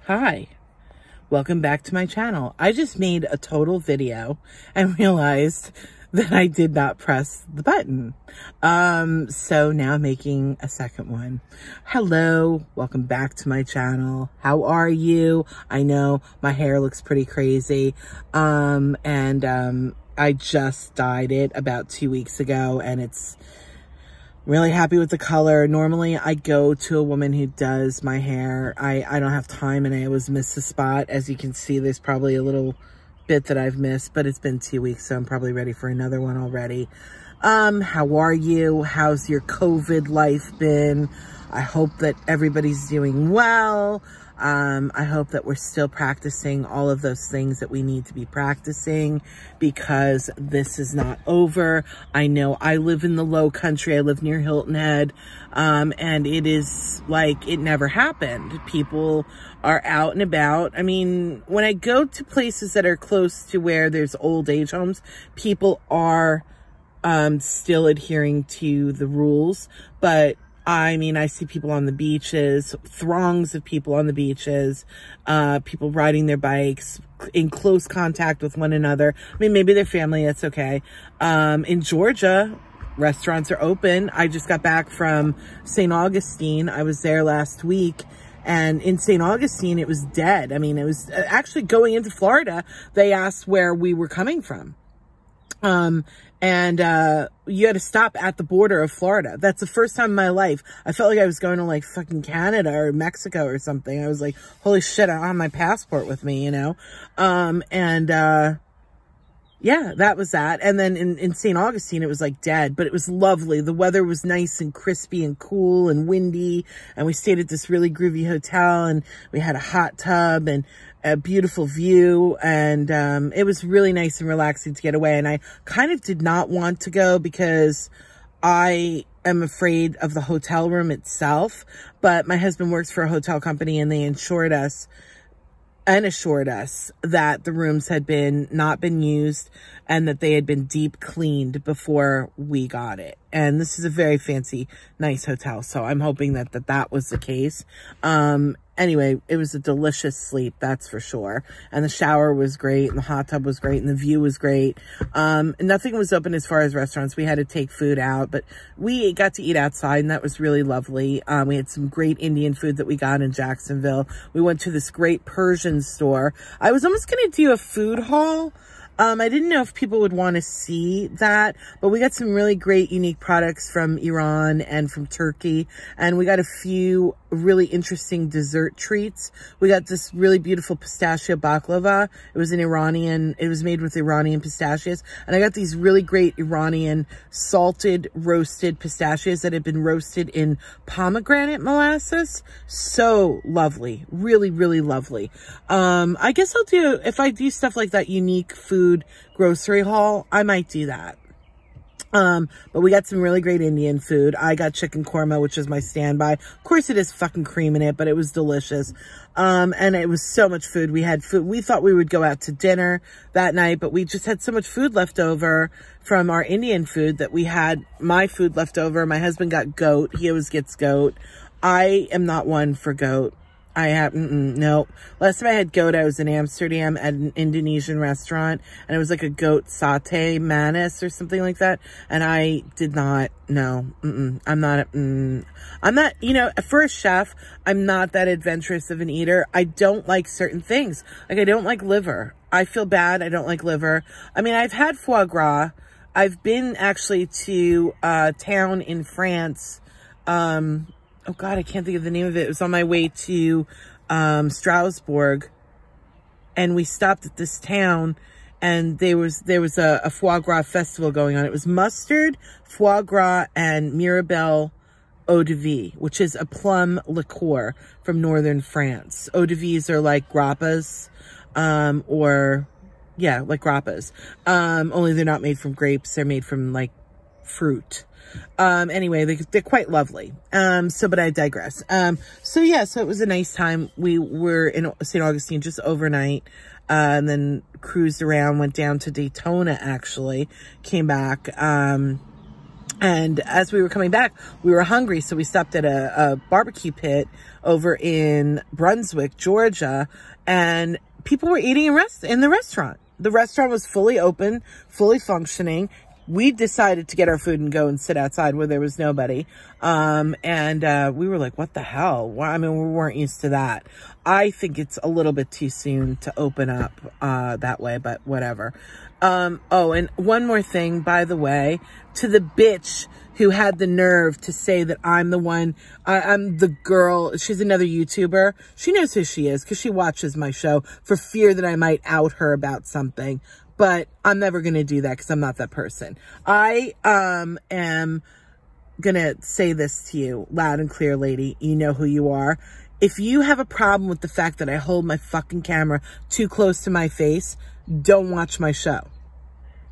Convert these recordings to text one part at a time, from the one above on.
Hi, welcome back to my channel. I just made a total video and realized that I did not press the button. So now I'm making a second one. Hello, welcome back to my channel. How are you? I know my hair looks pretty crazy. I just dyed it about 2 weeks ago and it's really happy with the color. Normally I go to a woman who does my hair. I don't have time and I always miss the spot. As you can see, there's probably a little bit that I've missed, but it's been 2 weeks, so I'm probably ready for another one already. How are you? How's your COVID life been? I hope that everybody's doing well. I hope that we're still practicing all of those things that we need to be practicing because this is not over. I know I live in the low country. I live near Hilton Head. And it is like it never happened. People are out and about. I mean, when I go to places that are close to where there's old age homes, people are still adhering to the rules, but I mean, I see people on the beaches, throngs of people on the beaches, people riding their bikes in close contact with one another. I mean, maybe their family, that's okay. In Georgia, restaurants are open. I just got back from St. Augustine. I was there last week. And in St. Augustine, it was dead. I mean, it was actually going into Florida. They asked where we were coming from. You had to stop at the border of Florida. That's the first time in my life. I felt like I was going to like fucking Canada or Mexico or something. I was like, holy shit, I don't have my passport with me, you know? Yeah, that was that. And then in St. Augustine, it was like dead, but it was lovely. The weather was nice and crispy and cool and windy. And we stayed at this really groovy hotel and we had a hot tub and a beautiful view. And it was really nice and relaxing to get away. And I kind of did not want to go because I am afraid of the hotel room itself. But my husband works for a hotel company and they insured us and assured us that the rooms had not been used and that they had been deep cleaned before we got it. And this is a very fancy, nice hotel. So I'm hoping that was the case. Anyway, it was a delicious sleep, that's for sure. And the shower was great, and the hot tub was great, and the view was great. Nothing was open as far as restaurants. We had to take food out, but we got to eat outside, and that was really lovely. We had some great Indian food that we got in Jacksonville. We went to this great Persian store. I was almost going to do a food haul. I didn't know if people would want to see that, but we got some really great unique products from Iran and from Turkey, and we got a few really interesting dessert treats. We got this really beautiful pistachio baklava. It was made with Iranian pistachios, and I got these really great Iranian salted roasted pistachios that had been roasted in pomegranate molasses. So lovely. Really, really lovely. I guess if I do stuff like that unique food grocery haul, I might do that. But we got some really great Indian food. I got chicken korma, which is my standby. Of course it is fucking cream in it, but it was delicious. And it was so much food. We had food. We thought we would go out to dinner that night, but we just had so much food left over from our Indian food that we had my food left over. My husband got goat. He always gets goat. I am not one for goat. No. Last time I had goat, I was in Amsterdam at an Indonesian restaurant, and it was like a goat satay manis or something like that. And I did not, no, I'm not, you know, for a chef, I'm not that adventurous of an eater. I don't like certain things. Like, I don't like liver. I feel bad. I don't like liver. I mean, I've had foie gras. I've been actually to a town in France, oh God, I can't think of the name of it. It was on my way to Strasbourg, and we stopped at this town, and there was a foie gras festival going on. It was mustard, foie gras, and Mirabelle eau de vie, which is a plum liqueur from northern France. Eau de vies are like grappas, like grappas. Only they're not made from grapes. They're made from like fruit. Anyway, they're quite lovely. But I digress. So it was a nice time. We were in St. Augustine just overnight, and then cruised around, went down to Daytona, actually, came back, And as we were coming back, we were hungry. So we stopped at a barbecue pit over in Brunswick, Georgia. And people were eating in the restaurant. The restaurant was fully open, fully functioning. We decided to get our food and go and sit outside where there was nobody. We were like, what the hell? Well, I mean, we weren't used to that. I think it's a little bit too soon to open up that way, but whatever. Oh, and one more thing, by the way, to the bitch who had the nerve to say that I'm the one, I'm the girl. She's another YouTuber. She knows who she is because she watches my show for fear that I might out her about something. But I'm never going to do that because I'm not that person. I am going to say this to you loud and clear, lady. You know who you are. If you have a problem with the fact that I hold my fucking camera too close to my face, don't watch my show.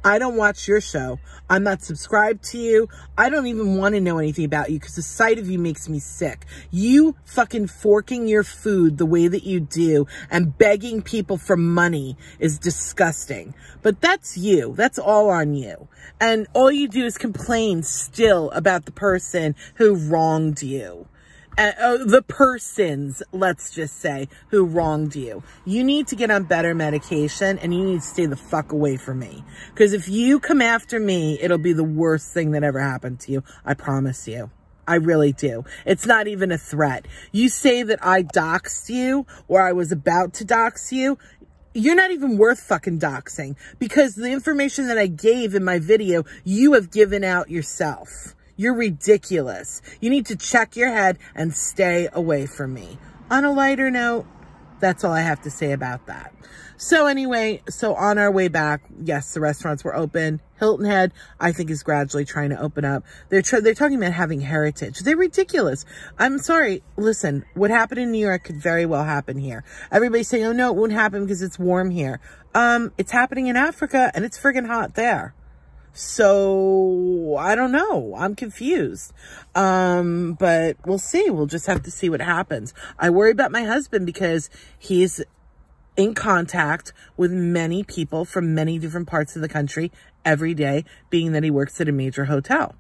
I don't watch your show. I'm not subscribed to you. I don't even want to know anything about you because the sight of you makes me sick. You fucking forking your food the way that you do and begging people for money is disgusting. But that's you. That's all on you. And all you do is complain still about the person who wronged you. The persons, let's just say, who wronged you. You need to get on better medication and you need to stay the fuck away from me. Because if you come after me, it'll be the worst thing that ever happened to you. I promise you. I really do. It's not even a threat. You say that I doxed you or I was about to dox you. You're not even worth fucking doxing because the information that I gave in my video, you have given out yourself. You're ridiculous. You need to check your head and stay away from me. On a lighter note, that's all I have to say about that. So anyway, so on our way back, yes, the restaurants were open. Hilton Head, I think, is gradually trying to open up. They're talking about having heritage. They're ridiculous. I'm sorry. Listen, what happened in New York could very well happen here. Everybody's saying, oh, no, it won't happen because it's warm here. It's happening in Africa, and it's friggin' hot there. So I don't know. I'm confused. But we'll see. We'll just have to see what happens. I worry about my husband because he's in contact with many people from many different parts of the country every day, being that he works at a major hotel.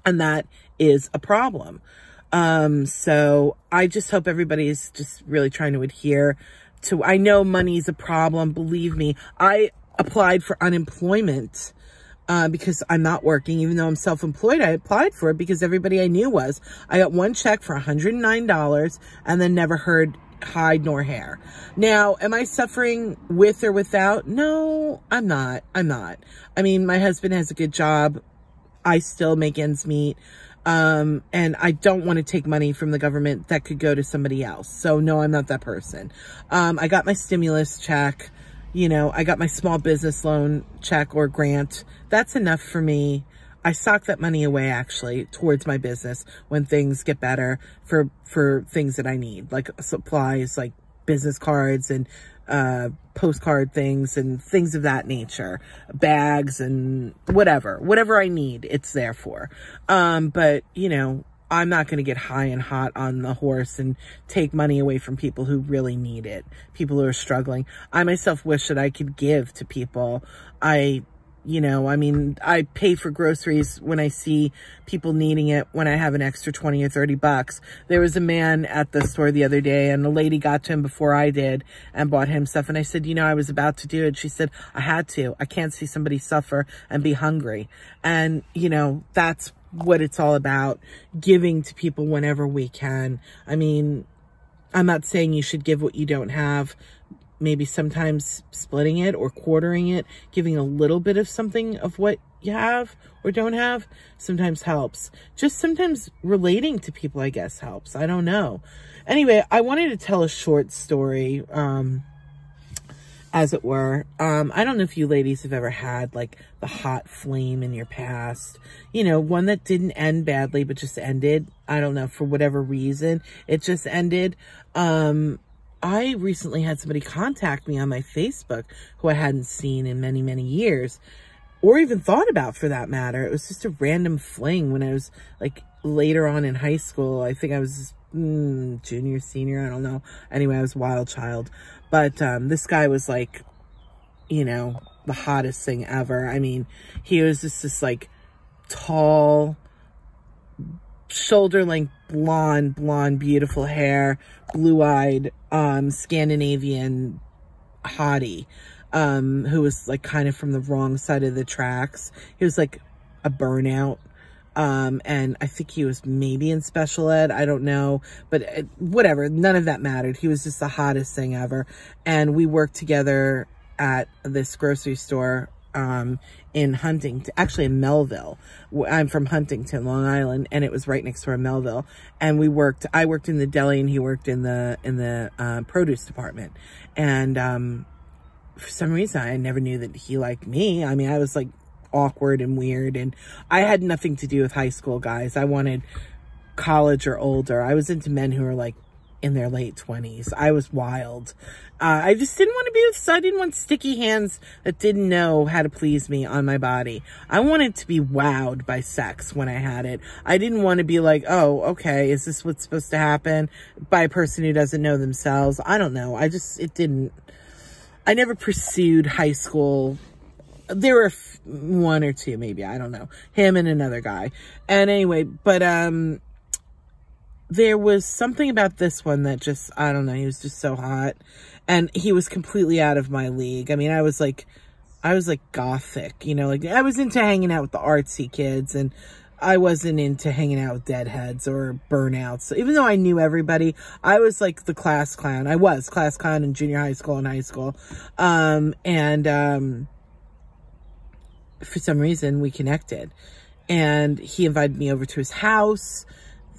And that is a problem. So I just hope everybody's just really trying to adhere to, I know money's a problem. Believe me, I applied for unemployment because I'm not working, even though I'm self-employed. I applied for it because everybody I knew was. I got one check for $109 and then never heard hide nor hair. Now, am I suffering with or without? No, I'm not. I mean, my husband has a good job. I still make ends meet. And I don't want to take money from the government that could go to somebody else. So no, I'm not that person. I got my stimulus check. You know, I got my small business loan check or grant. That's enough for me. I sock that money away, actually, towards my business when things get better for things that I need, like supplies, like business cards and postcard things and things of that nature, bags and whatever I need, it's there for. But, you know, I'm not going to get high and hot on the horse and take money away from people who really need it, people who are struggling. I myself wish that I could give to people. You know, I mean, I pay for groceries when I see people needing it, when I have an extra 20 or 30 bucks. There was a man at the store the other day and a lady got to him before I did and bought him stuff. And I said, you know, I was about to do it. She said, I had to. I can't see somebody suffer and be hungry. And, you know, that's what it's all about, giving to people whenever we can. I mean, I'm not saying you should give what you don't have. Maybe sometimes splitting it or quartering it, giving a little bit of something of what you have or don't have sometimes helps. Just sometimes relating to people, I guess, helps. I don't know. Anyway, I wanted to tell a short story, as it were. I don't know if you ladies have ever had like the hot flame in your past, you know, one that didn't end badly, but just ended. I don't know, for whatever reason, it just ended. I recently had somebody contact me on my Facebook who I hadn't seen in many, many years, or even thought about for that matter. It was just a random fling when I was like later on in high school. I think I was junior, senior, I don't know. Anyway, I was a wild child. But this guy was like, you know, the hottest thing ever. I mean, he was just this like tall, shoulder-length, blonde, beautiful hair, blue-eyed, Scandinavian hottie, who was like kind of from the wrong side of the tracks. He was like a burnout. And I think he was maybe in special ed. I don't know, but whatever. None of that mattered. He was just the hottest thing ever. And we worked together at this grocery store, in Huntington, actually in Melville. I'm from Huntington, Long Island, and it was right next door in Melville. And I worked in the deli and he worked in the produce department. And, for some reason, I never knew that he liked me. I mean, I was like awkward and weird, and I had nothing to do with high school guys. I wanted college or older. I was into men who were like in their late 20s. I was wild. I just didn't want to be with, I didn't want sticky hands that didn't know how to please me on my body. I wanted to be wowed by sex when I had it. I didn't want to be like, oh, okay, is this what's supposed to happen by a person who doesn't know themselves? I don't know. I never pursued high school. There were one or two, maybe, I don't know, him and another guy. And anyway, but, there was something about this one that just, I don't know, he was just so hot, and he was completely out of my league. I mean, I was like gothic, you know, like I was into hanging out with the artsy kids, and I wasn't into hanging out with deadheads or burnouts. So even though I knew everybody, I was like the class clown. I was class clown in junior high school and high school. For some reason we connected, and he invited me over to his house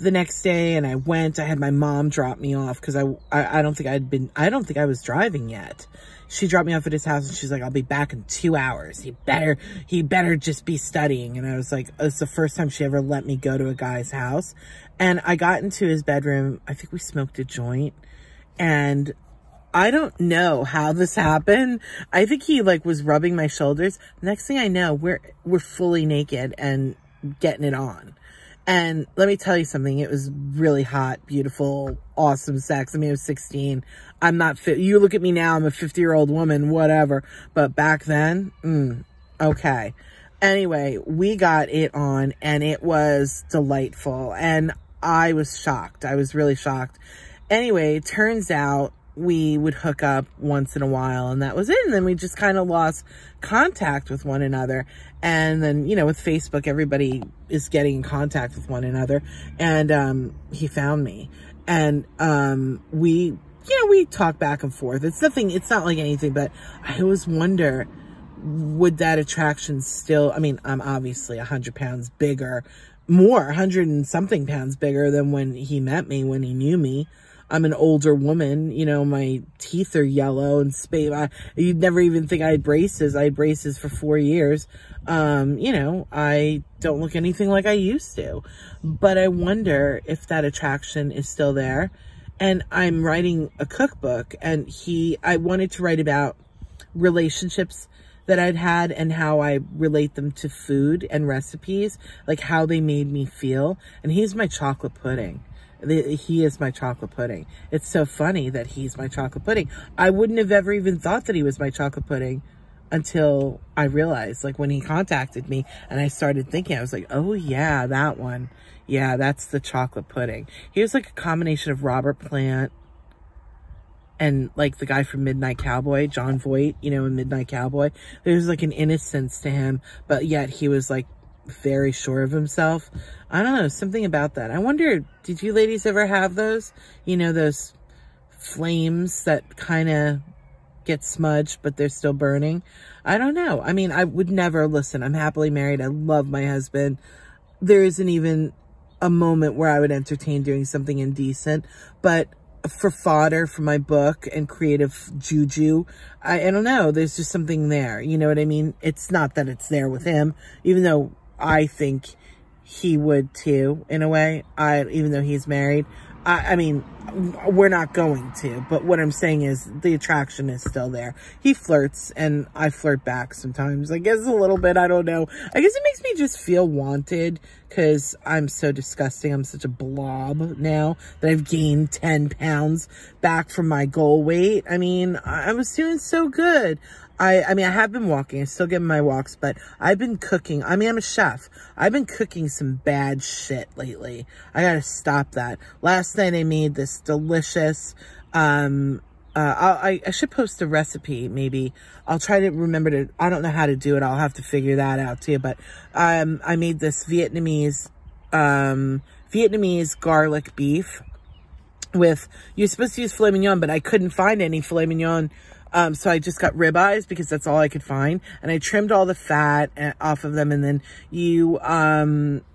the next day, and I went. I had my mom drop me off because I don't think I was driving yet. She dropped me off at his house, and she's like, I'll be back in 2 hours. He better just be studying. And I was like, it's the first time she ever let me go to a guy's house. And I got into his bedroom. I think we smoked a joint, and I don't know how this happened. I think he like was rubbing my shoulders. Next thing I know, we're fully naked and getting it on. And let me tell you something. It was really hot, beautiful, awesome sex. I mean, I was 16. I'm not fit. You look at me now, I'm a 50-year-old woman, whatever. But back then, okay. Anyway, we got it on, and it was delightful. And I was shocked. I was really shocked. Anyway, it turns out we would hook up once in a while, and that was it. And then we just kind of lost contact with one another. And then, you know, with Facebook, everybody is getting in contact with one another. And he found me, and we talk back and forth. It's not like anything, but I always wonder, would that attraction still, I mean, I'm obviously 100 pounds bigger, 100 and something pounds bigger than when he met me, when he knew me. I'm an older woman, you know, my teeth are yellow and you'd never even think I had braces. I had braces for 4 years. You know, I don't look anything like I used to, but I wonder if that attraction is still there. And I'm writing a cookbook, and I wanted to write about relationships that I'd had and how I relate them to food and recipes, like how they made me feel. And he's my chocolate pudding. He is my chocolate pudding. It's so funny that he's my chocolate pudding. I wouldn't have ever even thought that he was my chocolate pudding until I realized, like when he contacted me and I started thinking, I was like, oh yeah, that one. Yeah, that's the chocolate pudding. He was like a combination of Robert Plant and like the guy from Midnight Cowboy, John Voight, you know, in Midnight Cowboy. There's like an innocence to him, but yet he was like very sure of himself. I don't know, something about that. I wonder, did you ladies ever have those? You know, those flames that kind of get smudged, but they're still burning? I don't know. I mean, I would never, listen, I'm happily married. I love my husband. There isn't even a moment where I would entertain doing something indecent, but for fodder for my book and creative juju, I don't know, there's just something there. You know what I mean? It's not that it's there with him, even though I think he would too, in a way, even though he's married. I mean, we're not going to, but what I'm saying is the attraction is still there. He flirts, and I flirt back sometimes. I guess a little bit, I don't know. I guess it makes me just feel wanted, because I'm so disgusting. I'm such a blob now that I've gained 10 pounds back from my goal weight. I mean, I was doing so good. I mean, I have been walking. I still get my walks, but I've been cooking. I mean, I'm a chef. I've been cooking some bad shit lately. I gotta stop that. Last night I made this delicious, I should post a recipe, maybe. I'll try to remember to, I don't know how to do it. I'll have to figure that out too. But, I made this Vietnamese garlic beef with, you're supposed to use filet mignon, but I couldn't find any filet mignon. So I just got ribeyes because that's all I could find. And I trimmed all the fat off of them. And then you,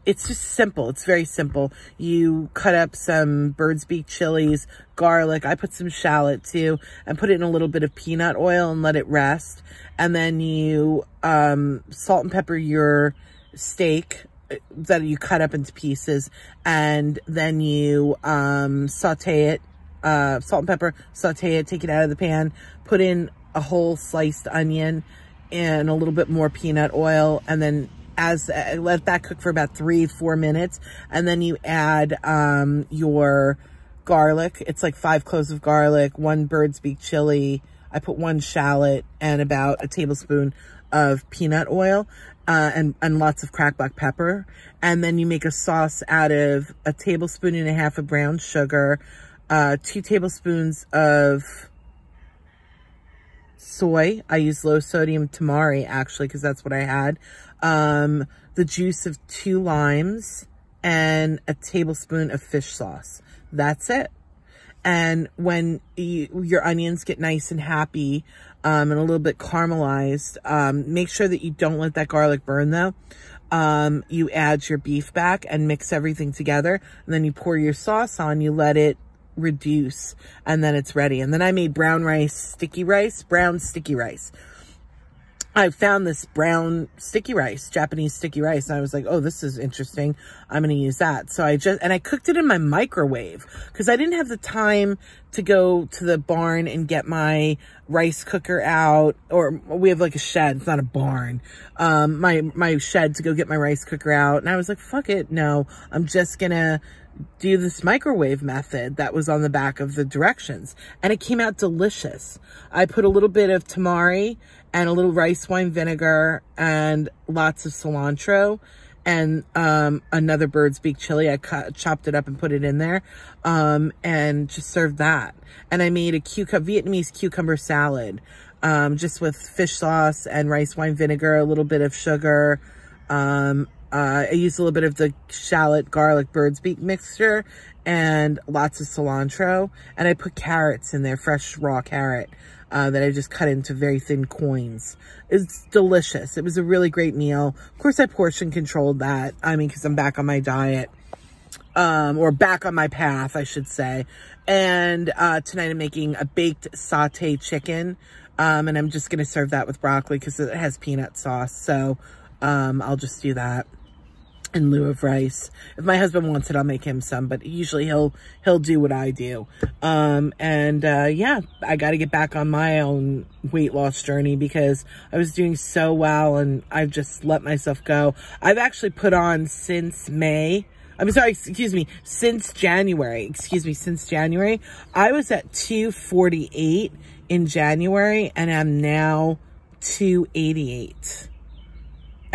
it's just simple. It's very simple. You cut up some bird's beak chilies, garlic. I put some shallot too, and put it in a little bit of peanut oil and let it rest. And then you, salt and pepper your steak that you cut up into pieces. And then you, saute it. Salt and pepper, saute it, take it out of the pan, put in a whole sliced onion and a little bit more peanut oil, and then let that cook for about 3-4 minutes, and then you add your garlic. It's like 5 cloves of garlic, 1 bird's beak chili. I put 1 shallot and about a tablespoon of peanut oil, and lots of cracked black pepper. And then you make a sauce out of 1.5 tablespoons of brown sugar, 2 tablespoons of soy. I use low sodium tamari actually, because that's what I had. The juice of 2 limes and a tablespoon of fish sauce. That's it. And when your onions get nice and happy, and a little bit caramelized, make sure that you don't let that garlic burn though. You add your beef back and mix everything together. And then you pour your sauce on, you let it reduce, and then it's ready. And then I made brown sticky rice. I found this brown sticky rice, Japanese sticky rice, and I was like, oh, this is interesting. I'm going to use that. So I cooked it in my microwave because I didn't have the time to go to the barn and get my rice cooker out, or we have like a shed. It's not a barn. My shed to go get my rice cooker out. And I was like, fuck it. No, I'm just going to do this microwave method that was on the back of the directions, and it came out delicious. I put a little bit of tamari and a little rice wine vinegar and lots of cilantro and another bird's beak chili. I chopped it up and put it in there, and just served that. And I made a Vietnamese cucumber salad, just with fish sauce and rice wine vinegar, a little bit of sugar. I used a little bit of the shallot, garlic, bird's beak mixture, and lots of cilantro. And I put carrots in there, fresh raw carrot, that I just cut into very thin coins. It's delicious. It was a really great meal. Of course, I portion controlled that. I mean, because I'm back on my diet, or back on my path, I should say. And tonight I'm making a baked sauté chicken, and I'm just going to serve that with broccoli because it has peanut sauce. So I'll just do that in lieu of rice. If my husband wants it, I'll make him some, but usually he'll do what I do. Yeah, I got to get back on my own weight loss journey because I was doing so well and I've just let myself go. I've actually put on since January, since January, I was at 248 in January and I'm now 288.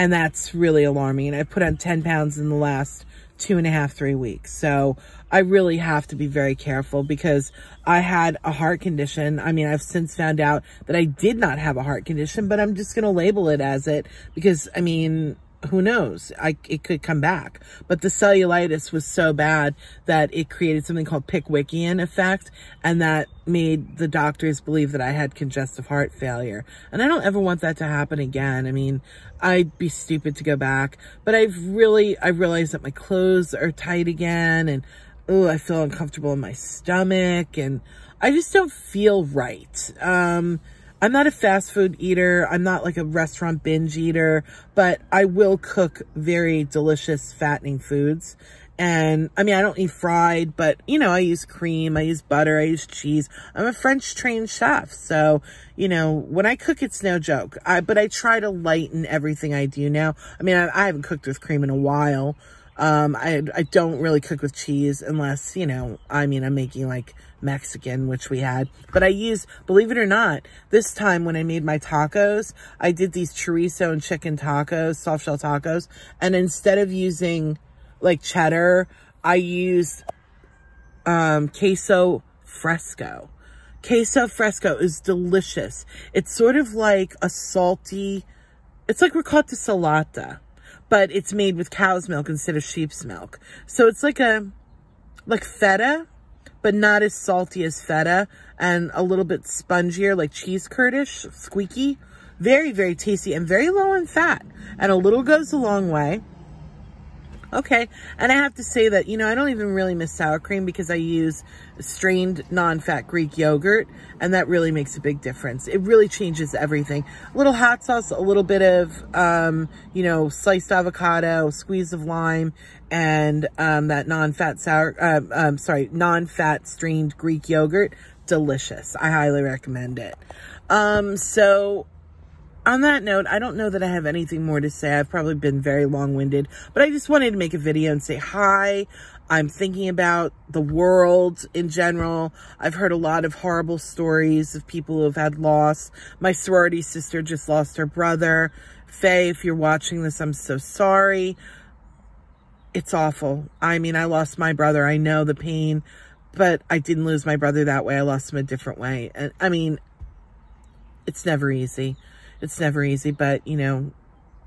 And that's really alarming. And I've put on 10 pounds in the last 2.5-3 weeks. So I really have to be very careful because I had a heart condition. I mean, I've since found out that I did not have a heart condition, but I'm just going to label it as it because, I mean, who knows? It could come back. But the cellulitis was so bad that it created something called Pickwickian effect, and that made the doctors believe that I had congestive heart failure. And I don't ever want that to happen again. I mean, I'd be stupid to go back. But I realized that my clothes are tight again, and I feel uncomfortable in my stomach, and I just don't feel right. I'm not a fast food eater. I'm not like a restaurant binge eater, but I will cook very delicious, fattening foods. And I mean, I don't eat fried, but you know, I use cream, I use butter, I use cheese. I'm a French trained chef. So, you know, when I cook, it's no joke. But I try to lighten everything I do now. I mean, I haven't cooked with cream in a while. I don't really cook with cheese unless, you know, I mean, I'm making like Mexican, which we had. But I use, believe it or not, this time when I made my tacos, I did these chorizo and chicken tacos, soft shell tacos. And instead of using like cheddar, I used queso fresco. Queso fresco is delicious. It's sort of like a salty, it's like ricotta salata, but it's made with cow's milk instead of sheep's milk. So it's like feta, but not as salty as feta, and a little bit spongier, like cheese curdish, squeaky. Very, very tasty and very low in fat. And a little goes a long way. Okay, and I have to say that, you know, I don't even really miss sour cream because I use strained non-fat Greek yogurt, and that really makes a big difference. It really changes everything. A little hot sauce, a little bit of, you know, sliced avocado, squeeze of lime, and that non-fat non-fat strained Greek yogurt. Delicious. I highly recommend it. So on that note, I don't know that I have anything more to say. I've probably been very long-winded, but I just wanted to make a video and say hi. I'm thinking about the world in general. I've heard a lot of horrible stories of people who have had loss. My sorority sister just lost her brother. Faye, if you're watching this, I'm so sorry. It's awful. I mean, I lost my brother. I know the pain, but I didn't lose my brother that way. I lost him a different way. And I mean, it's never easy. It's never easy, but, you know,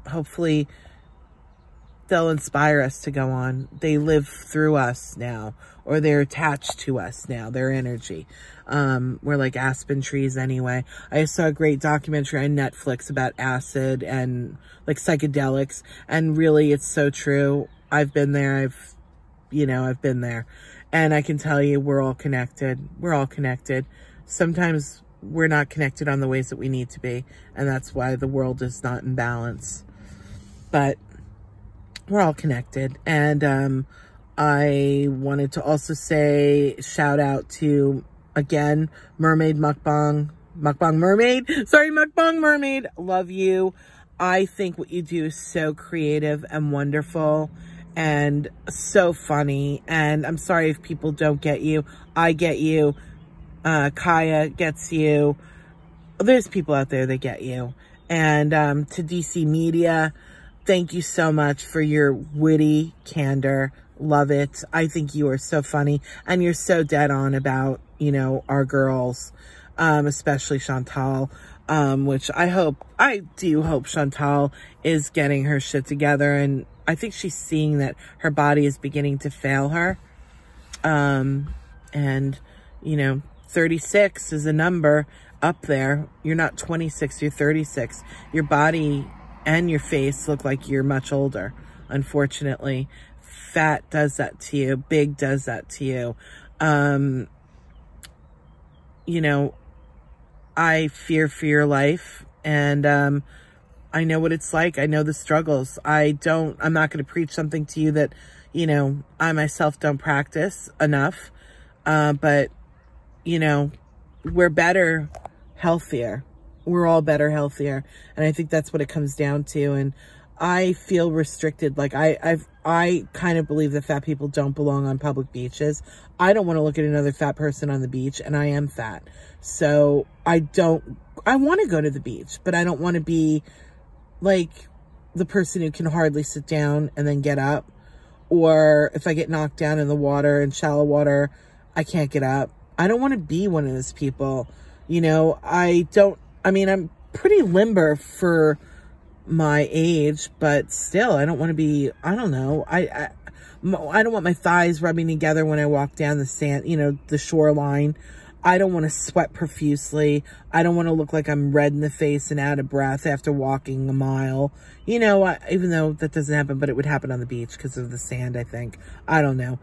hopefully they'll inspire us to go on. They live through us now, or they're attached to us now, their energy. We're like aspen trees anyway. I saw a great documentary on Netflix about acid and like psychedelics, and really it's so true. I've been there. I've been there, and I can tell you we're all connected. We're all connected. Sometimes we're not connected on the ways that we need to be, and that's why the world is not in balance. But we're all connected. And I wanted to also say shout out to, again, Mukbang Mermaid. Love you. I think what you do is so creative and wonderful and so funny. And I'm sorry if people don't get you. I get you. Kaya gets you. There's people out there that get you. And to DC Media, thank you so much for your witty candor. Love it. I think you are so funny, and you're so dead on about, you know, our girls, especially Chantal, which I do hope Chantal is getting her shit together, and I think she's seeing that her body is beginning to fail her. And, you know, 36 is a number up there. You're not 26, you're 36. Your body and your face look like you're much older, unfortunately. Fat does that to you. Big does that to you. You know, I fear for your life, and I know what it's like. I know the struggles. I'm not going to preach something to you that, you know, I myself don't practice enough. But you know, we're better, healthier. We're all better, healthier. And I think that's what it comes down to. And I feel restricted. Like I kind of believe that fat people don't belong on public beaches. I don't want to look at another fat person on the beach, and I am fat. So I want to go to the beach, but I don't want to be like the person who can hardly sit down and then get up. Or if I get knocked down in the water, in shallow water, I can't get up. I don't want to be one of those people. You know, I'm pretty limber for my age, but still, I don't want to be, I don't know. I don't want my thighs rubbing together when I walk down the sand, you know, the shoreline. I don't want to sweat profusely. I don't want to look like I'm red in the face and out of breath after walking a mile. You know, even though that doesn't happen, but it would happen on the beach because of the sand, I think. I don't know.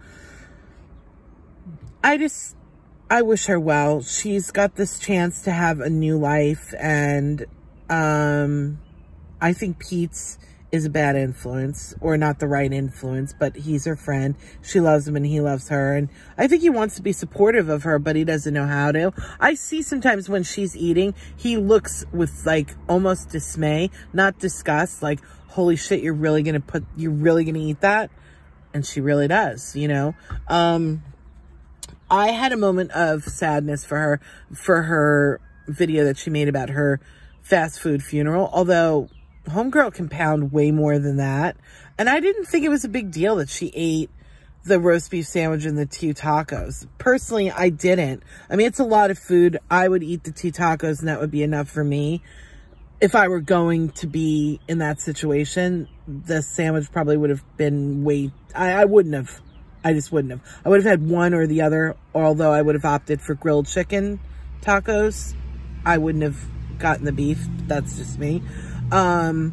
I wish her well. She's got this chance to have a new life, and I think Pete's is a bad influence, or not the right influence, but he's her friend. She loves him and he loves her, and I think he wants to be supportive of her, but he doesn't know how to. I see sometimes when she's eating, he looks with like almost dismay, not disgust, like, holy shit, you're really gonna eat that? And she really does, you know. I had a moment of sadness for her video that she made about her fast food funeral, although homegirl can pound way more than that. And I didn't think it was a big deal that she ate the roast beef sandwich and the 2 tacos. Personally, I didn't. I mean, it's a lot of food. I would eat the 2 tacos and that would be enough for me. If I were going to be in that situation, the sandwich probably would have been I wouldn't have. I just wouldn't have. I would have had one or the other, although I would have opted for grilled chicken tacos. I wouldn't have gotten the beef. That's just me. And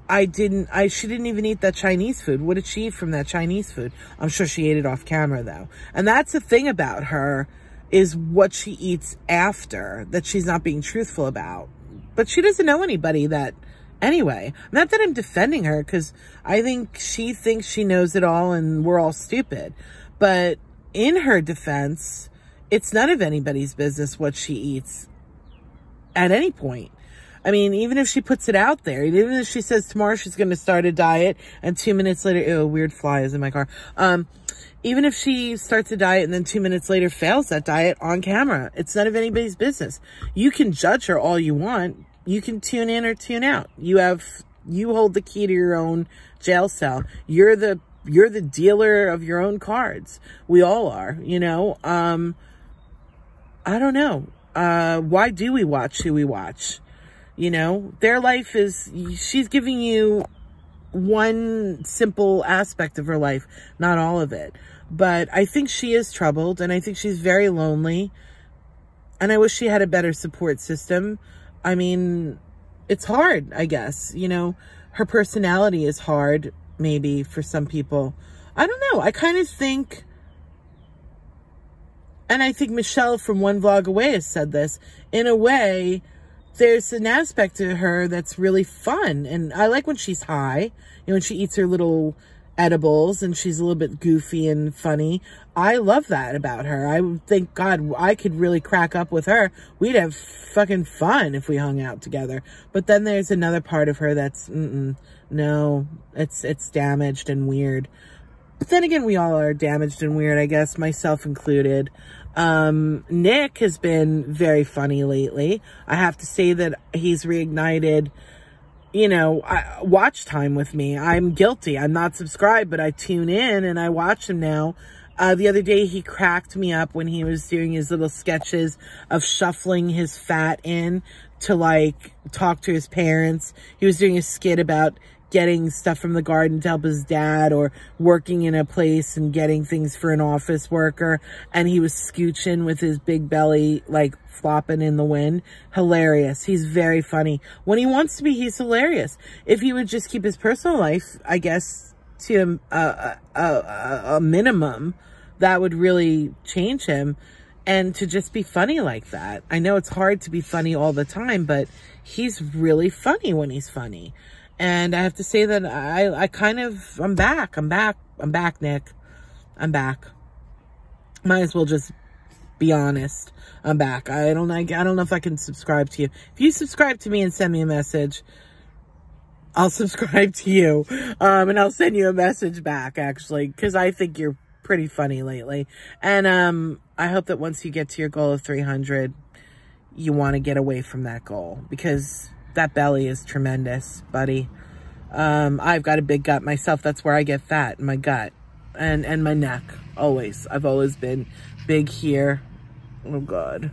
she didn't even eat that Chinese food. What did she eat from that Chinese food? I'm sure she ate it off camera though. And that's the thing about her, is what she eats after that she's not being truthful about. But she doesn't know anybody that, anyway. Not that I'm defending her, because I think she thinks she knows it all and we're all stupid. But in her defense, it's none of anybody's business what she eats at any point. I mean, even if she puts it out there, even if she says tomorrow she's going to start a diet and 2 minutes later, ew, weird fly is in my car. Even if she starts a diet and then 2 minutes later fails that diet on camera, it's none of anybody's business. You can judge her all you want. You can tune in or tune out. You hold the key to your own jail cell. You're the dealer of your own cards. We all are, you know. I don't know. Why do we watch who we watch? You know, their life is, she's giving you one simple aspect of her life, not all of it. But I think she is troubled, and I think she's very lonely. And I wish she had a better support system. I mean, it's hard, I guess. You know, her personality is hard, maybe, for some people. I don't know. I kind of think, and I think Michelle from One Vlog Away has said this, in a way, there's an aspect to her that's really fun. And I like when she's high, you know, when she eats her little edibles and she's a little bit goofy and funny. I love that about her. I think, God, I could really crack up with her. We'd have fucking fun if we hung out together. But then there's another part of her that's, no, it's damaged and weird. But then again, we all are damaged and weird, I guess, myself included. Nick has been very funny lately. I have to say that he's reignited, you know, watch time with me. I'm guilty. I'm not subscribed, but I tune in and I watch him now. The other day he cracked me up when he was doing his little sketches of shuffling his fat in to, like, talk to his parents. He was doing a skit about getting stuff from the garden to help his dad, or working in a place and getting things for an office worker. And he was scooching with his big belly, like, flopping in the wind. Hilarious. He's very funny. When he wants to be, he's hilarious. If he would just keep his personal life, I guess, to a minimum, that would really change him. And to just be funny like that. I know it's hard to be funny all the time, but he's really funny when he's funny. And I have to say that I'm back, Nick. I'm back. Might as well just be honest. I'm back. I don't know if I can subscribe to you. If you subscribe to me and send me a message, I'll subscribe to you. And I'll send you a message back, actually, because I think you're pretty funny lately. And I hope that once you get to your goal of 300, you want to get away from that goal, because that belly is tremendous, buddy. I've got a big gut myself. That's where I get fat, in my gut and my neck. Always. I've always been big here. Oh, God.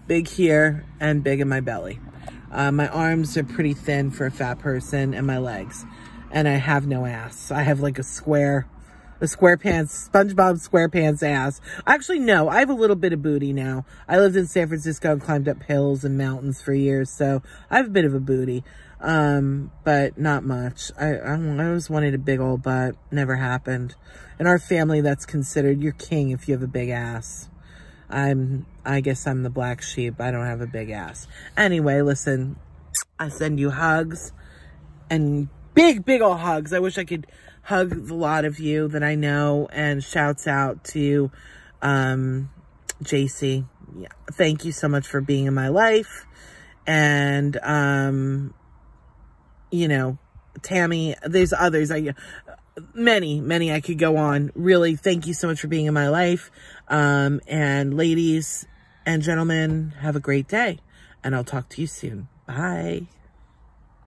Big here and big in my belly. My arms are pretty thin for a fat person, and my legs. And I have no ass. I have like a SpongeBob SquarePants ass. Actually, no, I have a little bit of booty now. I lived in San Francisco and climbed up hills and mountains for years, so I have a bit of a booty, but not much. I always wanted a big old butt. Never happened. In our family, that's considered, you're king if you have a big ass. I guess I'm the black sheep. I don't have a big ass. Anyway, listen, I send you hugs, and big old hugs. I wish I could hug a lot of you that I know, and shouts out to JC. Yeah, thank you so much for being in my life. And you know, Tammy, there's others. many I could go on. Really, thank you so much for being in my life. And ladies and gentlemen, have a great day. And I'll talk to you soon. Bye.